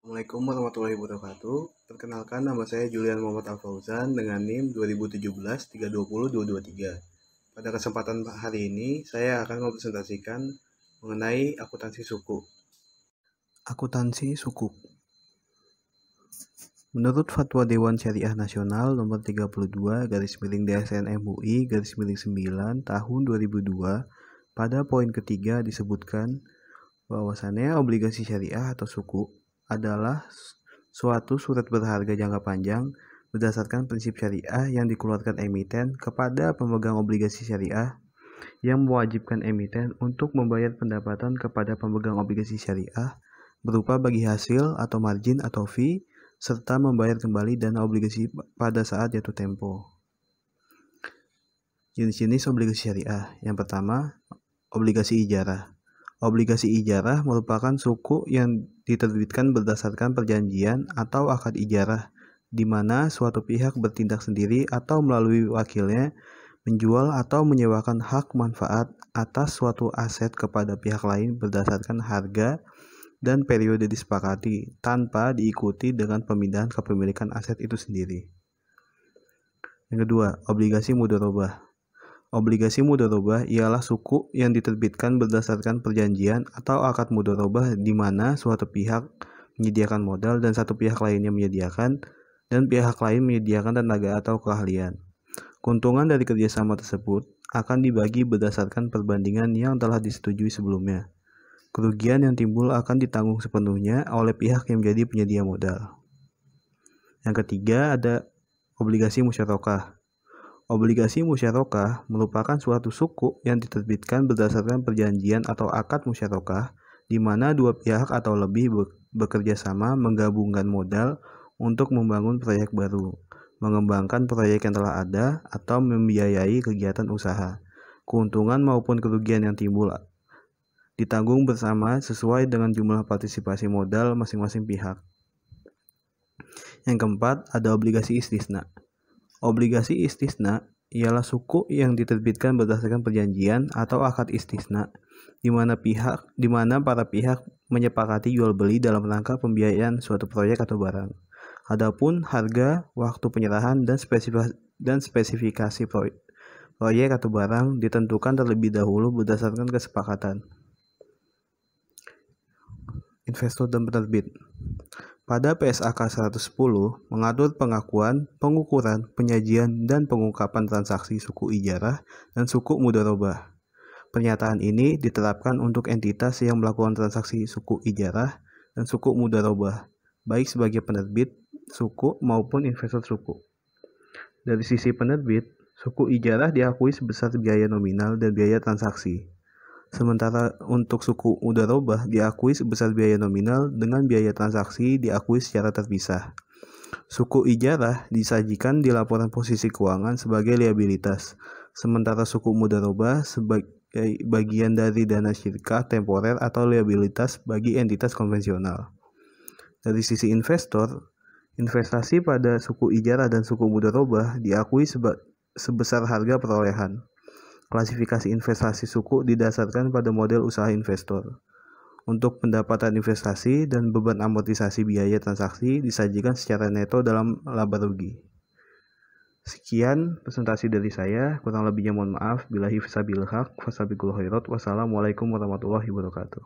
Assalamualaikum warahmatullahi wabarakatuh. Perkenalkan, nama saya Julian Muhammad Al-Fauzan dengan NIM 2017-320-223. Pada kesempatan hari ini, saya akan mempresentasikan mengenai akuntansi suku. Akuntansi suku. Menurut Fatwa Dewan Syariah Nasional nomor 32 DSN MUI 9 tahun 2002, pada poin ketiga disebutkan bahwasannya obligasi syariah atau suku adalah suatu surat berharga jangka panjang berdasarkan prinsip syariah yang dikeluarkan emiten kepada pemegang obligasi syariah, yang mewajibkan emiten untuk membayar pendapatan kepada pemegang obligasi syariah berupa bagi hasil atau margin atau fee, serta membayar kembali dana obligasi pada saat jatuh tempo. Jenis-jenis obligasi syariah. Yang pertama, obligasi ijarah. Obligasi ijarah merupakan suku yang diterbitkan berdasarkan perjanjian atau akad ijarah, di mana suatu pihak bertindak sendiri atau melalui wakilnya menjual atau menyewakan hak manfaat atas suatu aset kepada pihak lain berdasarkan harga dan periode disepakati, tanpa diikuti dengan pemindahan kepemilikan aset itu sendiri. Yang kedua, obligasi mudharabah. Obligasi mudharabah ialah suku yang diterbitkan berdasarkan perjanjian atau akad mudharabah di mana suatu pihak menyediakan modal dan satu pihak lainnya menyediakan, dan pihak lain menyediakan tenaga atau keahlian. Keuntungan dari kerjasama tersebut akan dibagi berdasarkan perbandingan yang telah disetujui sebelumnya. Kerugian yang timbul akan ditanggung sepenuhnya oleh pihak yang menjadi penyedia modal. Yang ketiga, ada obligasi musyarakah. Obligasi musyarakah merupakan suatu suku yang diterbitkan berdasarkan perjanjian atau akad musyarakah, di mana dua pihak atau lebih bekerja sama menggabungkan modal untuk membangun proyek baru, mengembangkan proyek yang telah ada, atau membiayai kegiatan usaha. Keuntungan maupun kerugian yang timbul ditanggung bersama sesuai dengan jumlah partisipasi modal masing-masing pihak. Yang keempat, ada obligasi istisna. Obligasi istisna ialah suku yang diterbitkan berdasarkan perjanjian atau akad istisna, di mana para pihak menyepakati jual beli dalam rangka pembiayaan suatu proyek atau barang. Adapun harga, waktu penyerahan, dan spesifikasi proyek atau barang ditentukan terlebih dahulu berdasarkan kesepakatan investor dan penerbit. Pada PSAK 110 mengatur pengakuan, pengukuran, penyajian, dan pengungkapan transaksi suku ijarah dan suku mudharabah. Pernyataan ini diterapkan untuk entitas yang melakukan transaksi suku ijarah dan suku mudharabah, baik sebagai penerbit suku maupun investor suku. Dari sisi penerbit, suku ijarah diakui sebesar biaya nominal dan biaya transaksi. Sementara untuk suku mudharabah diakui sebesar biaya nominal dengan biaya transaksi diakui secara terpisah. Suku ijarah disajikan di laporan posisi keuangan sebagai liabilitas, sementara suku mudharabah sebagai bagian dari dana syirkah temporer atau liabilitas bagi entitas konvensional. Dari sisi investor, investasi pada suku ijarah dan suku mudharabah diakui sebesar harga perolehan. Klasifikasi investasi suku didasarkan pada model usaha investor. Untuk pendapatan investasi dan beban amortisasi biaya transaksi disajikan secara neto dalam laba rugi. Sekian presentasi dari saya, kurang lebihnya mohon maaf. Billahi fisabilil haq, fasabiqul khairat. Wassalamualaikum warahmatullahi wabarakatuh.